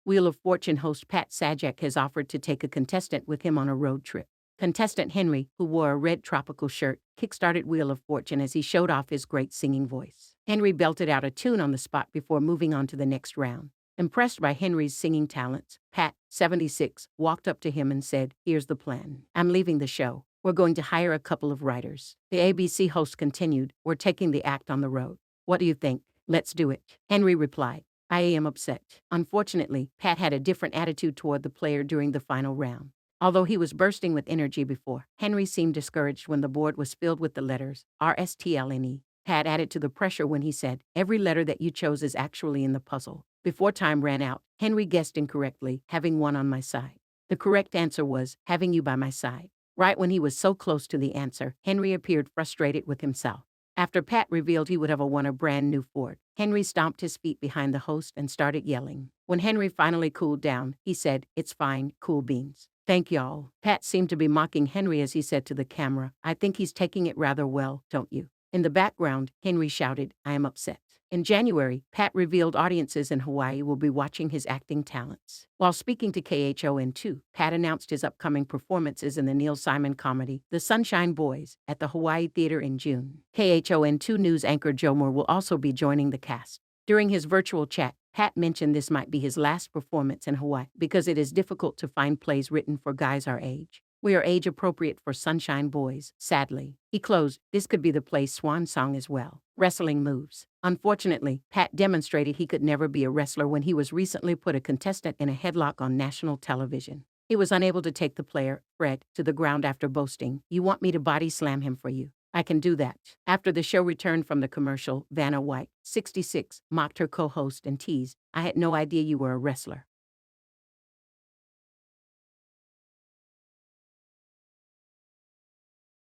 Wheel of Fortune host Pat Sajak has offered to take a contestant with him on a road trip. Contestant Henry, who wore a red tropical shirt, kickstarted Wheel of Fortune as he showed off his great singing voice. Henry belted out a tune on the spot before moving on to the next round. Impressed by Henry's singing talents, Pat, 76, walked up to him and said, "Here's the plan. I'm leaving the show. We're going to hire a couple of writers." The ABC host continued, "We're taking the act on the road. What do you think? Let's do it." Henry replied, "I am upset." Unfortunately, Pat had a different attitude toward the player during the final round. Although he was bursting with energy before, Henry seemed discouraged when the board was filled with the letters RSTLNE. Pat added to the pressure when he said, "Every letter that you chose is actually in the puzzle." Before time ran out, Henry guessed incorrectly, "having one on my side." The correct answer was, "having you by my side." Right when he was so close to the answer, Henry appeared frustrated with himself. After Pat revealed he would have won a brand new Ford, Henry stomped his feet behind the host and started yelling. When Henry finally cooled down, he said, "It's fine, cool beans. Thank y'all." Pat seemed to be mocking Henry as he said to the camera, "I think he's taking it rather well, don't you?" In the background, Henry shouted, "I am upset." In January, Pat revealed audiences in Hawaii will be watching his acting talents. While speaking to KHON2, Pat announced his upcoming performances in the Neil Simon comedy, The Sunshine Boys, at the Hawaii Theater in June. KHON2 news anchor Joe Moore will also be joining the cast. During his virtual chat, Pat mentioned this might be his last performance in Hawaii because it is difficult to find plays written for guys our age. "We are age appropriate for Sunshine Boys, sadly." He closed, "This could be the play's swan song as well." Wrestling moves. Unfortunately, Pat demonstrated he could never be a wrestler when he was recently put a contestant in a headlock on national television. He was unable to take the player, Fred, to the ground after boasting, "You want me to body slam him for you? I can do that." After the show returned from the commercial, Vanna White, 66, mocked her co-host and teased, "I had no idea you were a wrestler."